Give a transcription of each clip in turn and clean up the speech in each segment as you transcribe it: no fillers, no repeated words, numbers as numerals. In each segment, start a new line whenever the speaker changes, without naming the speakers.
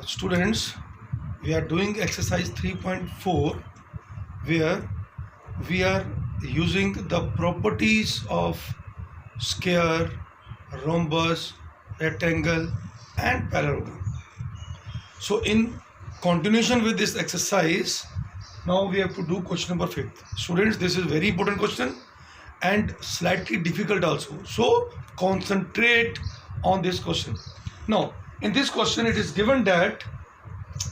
Students, we are doing exercise 3.4 where we are using the properties of square, rhombus, rectangle and parallelogram. So in continuation with this exercise, now we have to do question number 5. Students, this is very important question and slightly difficult also. So concentrate on this question. Now in this question it is given that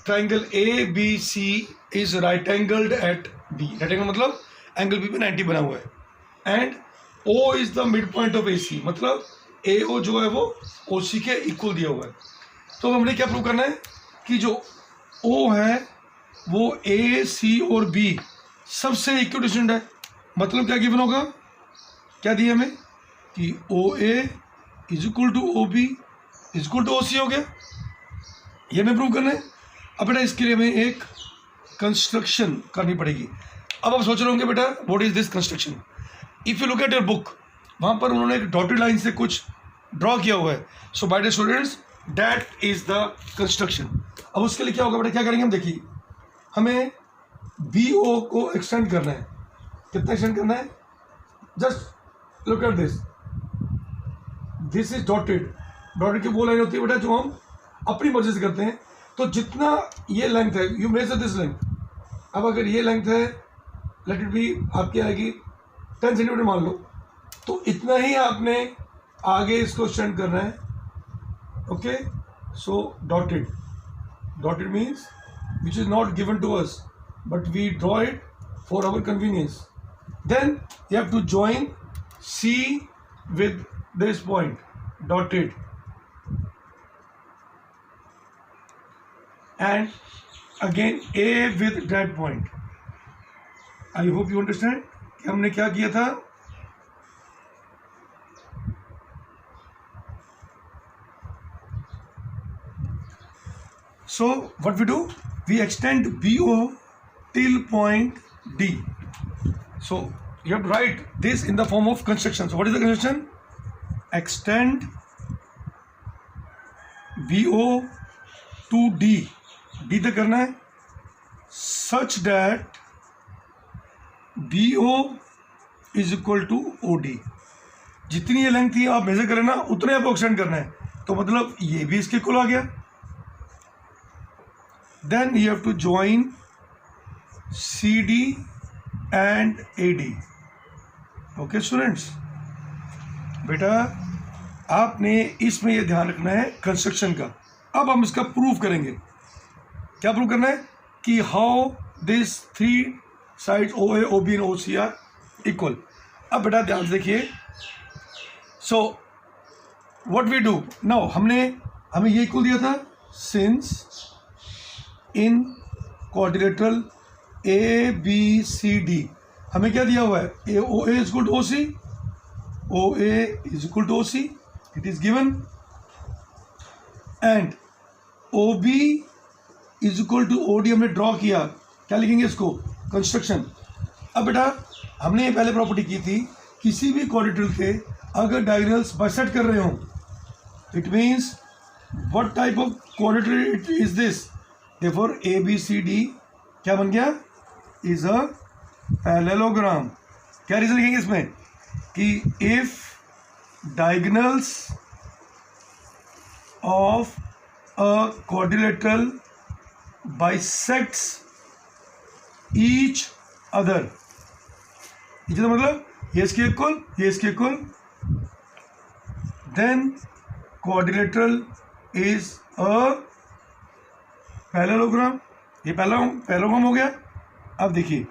triangle ABC is right angled at B. Right angle मतलब angle B पे 90 बना हुआ है and O is the mid point of AC, मतलब AO जो है वो OC के इक्वल दिया हुआ है. तो हमने क्या प्रूव करना है कि जो O है वो A, C और B सबसे इक्वल डिस्टेंट है. मतलब क्या गिवन होगा, क्या दिया हमें कि OA is equal to OB is equal to OC हो गया. ये हमें प्रूव करना है. अब बेटा इसके लिए हमें एक कंस्ट्रक्शन करनी पड़ेगी. अब आप सोच रहे होंगे बेटा what is this construction. If you look at your book, वहाँ पर उन्होंने एक डॉटेड लाइन से कुछ ड्रॉ किया हुआ है. So by the students that is the construction. अब उसके लिए क्या होगा बेटा, क्या करेंगे हम, देखिए हमें BO को एक्सटेंड करना है. कितना एक्सटेंड करना है, just look at this. This is dotted. Dotted की वो लाइन होती है बेटा जो हम अपनी मर्जी से करते हैं. तो जितना ये लेंथ है, यू मेजर दिस लेंथ. अब अगर ये लेंथ है, लेट इट बी आपकी आएगी 10 सेंटीमीटर मान लो, तो इतना ही आपने आगे इसको एक्सटेंड करना है. Okay, so dotted. Dotted means which is not given to us but we draw it for our convenience. Then you have to join C with this point, dotted, and again A with that point. I hope you understand कि हमने क्या किया था. So what we do, we extend BO till point D. So you have to write this in the form of construction. So what is the construction? Extend BO to D. D तक करना है such that BO is equal to OD. जितनी ये length थी आप major करें ना, उतने आपको एक्सटेंड करना है. तो मतलब ये भी इसके इक्वल आ गया. Then you have to join CD and AD. Okay students, बेटा आपने इसमें ये ध्यान रखना है कंस्ट्रक्शन का. अब हम इसका प्रूफ करेंगे. क्या प्रूव करना है कि how this three sides OA, OB and OC are equal. अब बेटा ध्यान से देखिए. So what we do now, हमें ये इक्वल दिया था सिंस इन क्वाड्रिलेटरल ABCD हमें क्या दिया हुआ है, OA is equal to OC, OA is equal to OC, it is given, and OB is equal to OD हमने ड्रॉ किया. क्या लिखेंगे इसको, कंस्ट्रक्शन. अब बेटा हमने ये पहले प्रॉपर्टी की थी, किसी भी क्वाड्रिलेटरल के अगर डायगोनल्स बाइसेक्ट कर रहे हो, it means what type of quadrilateral it is this. Therefore ABCD क्या बन गया, इज अ पैरेललोग्राम. क्या रीजन लिखेंगे इसमें कि if diagonals of a quadrilateral bisects each other, मतलब ये इसके इक्वल, ये इसके equal, then quadrilateral is a parallelogram. ये पैरेललोग्राम हो गया. अब देखिए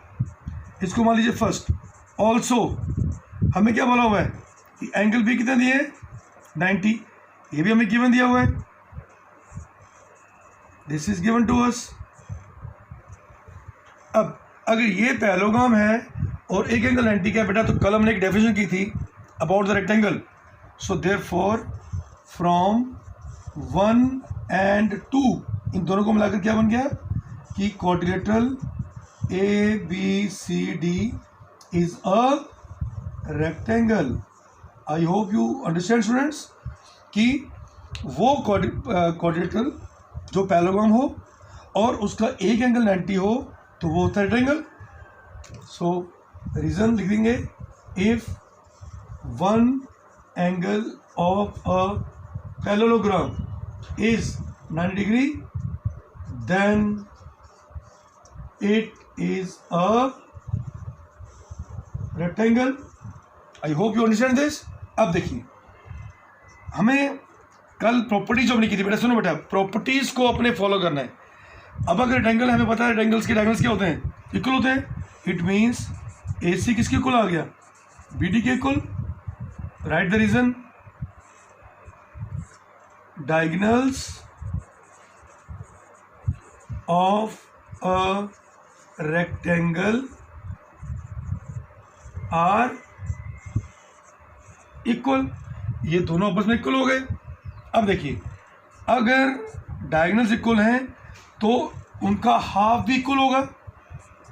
इसको मान लीजिए फर्स्ट. ऑल्सो हमें क्या बोला हुआ है कि एंगल भी कितना दिए हैं 90. ये भी हमें गिवन दिया हुआ है. This is given to us. अब अगर ये पैरेललोग्राम है और एक एंगल 90 का बेटा, तो कल हमने एक डेफिनेशन की थी about the rectangle. So therefore from 1 and 2 इन दोनों को मिलाकर क्या बन गया कि quadrilateral ABCD is a rectangle. I hope you understand students कि वो क्वाड्रिलेटरल जो पैरेललोग्राम हो और उसका एक एंगल 90 हो तो वो होता है रेक्टेंगल। सो रीजन लिख देंगे, if one angle of a parallelogram is 90 degree then it is a rectangle. I hope you understand this. अब देखिए, हमें कल प्रॉपर्टीज जो हमने की थी बेटा, सुनो बेटा, प्रॉपर्टीज को अपने फॉलो करना है। अब अगर रेक्टेंगल, हमें पता है रेक्टेंगल्स के डायगोनल्स क्या होते हैं, इक्वल होते हैं। इट मीन्स ए सी किसके इक्वल आ गया, बी डी के equal. Right the reason, diagonals of a rectangle are equal. ये दोनों आपस में इक्वल हो गए। अब देखिए, अगर डायगोनल्स इक्वल हैं तो उनका हाफ भी इक्वल होगा।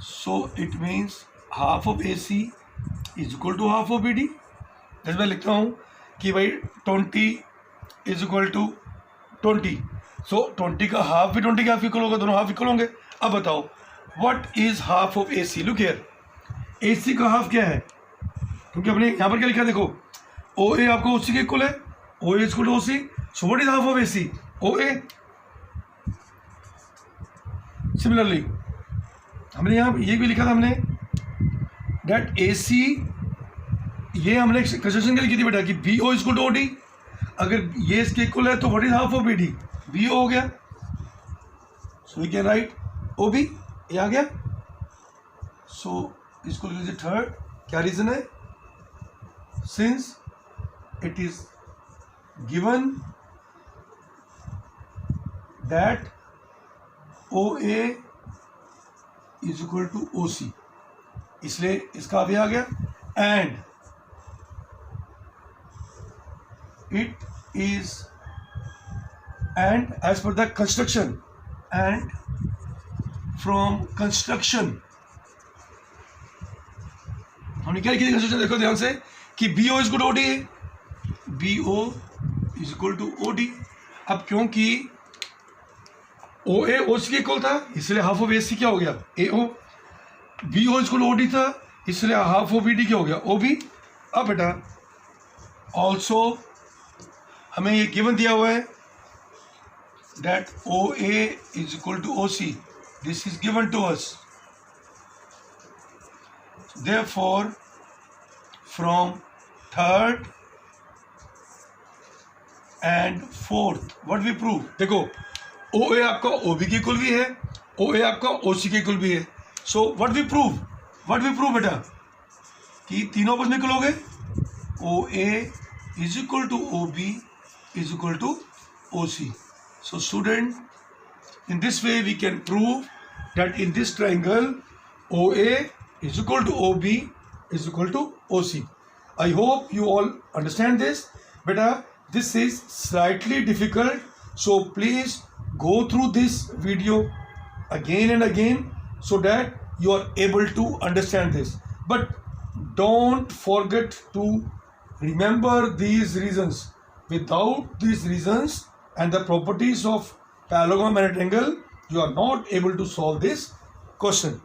So it means half of A C is equal to half of B D. जैसे मैं लिखता हूँ कि भाई 20 इज इक्वल टू 20, सो 20 का हाफ भी 20 का हाफ इक्वल होगा, दोनों हाफ इक्वल होंगे। अब बताओ, what is half of A C? Look here, A C का हाफ क्या है, क्योंकि हमने यहाँ पर क्या लिखा है देखो, ओ ए आपको ओ सी के इक्वल है, O A equal to O C. So what is half of A C, O A. Similarly हमने यहाँ ये भी लिखा था हमने, डेट ए सी, ये हमने कंस्ट्रक्शन के लिए की थी बेटा कि B O equal to O D. अगर ये इसके इक्वल है तो what is half of B D, B O हो गया। So we can write O B, ये आ गया। सो इसको लीजिए थर्ड, क्या रीजन है, since it is given that O A is equal to O C, इसलिए इसका भी आ गया। And it is, and as per the construction, and from construction हमने क्या लिखी थी कंस्ट्रक्शन, देखो ध्यान से, कि B O is equal to O D है, B O is equal to O D. अब क्योंकि ओ ए ओ सी के इक्वल था इसलिए हाफ ऑफ ए सी क्या हो गया, A O. B O equal O D था इसलिए हाफ ऑफ बी डी क्या हो गया, ओ बी। अब बेटा ऑल्सो हमें ये गिवन दिया हुआ है that O A is equal to O C, this is given to us. Therefore from third and fourth what we prove, देखो ओ ए आपका ओ बी के इक्वल भी है, ओ ए आपका ओ सी के इक्वल भी है। सो व्हाट वी प्रूव बेटा, कि तीनों आपस में इक्वल हो गए। O A is equal to O B is equal to O C. So student, in this way we can prove that in this triangle OA is equal to OB is equal to OC. I hope you all understand this. Beta, this is slightly difficult, so please go through this video again and again so that you are able to understand this. But don't forget to remember these reasons. Without these reasons and the properties of parallelogram and rectangle, you are not able to solve this question.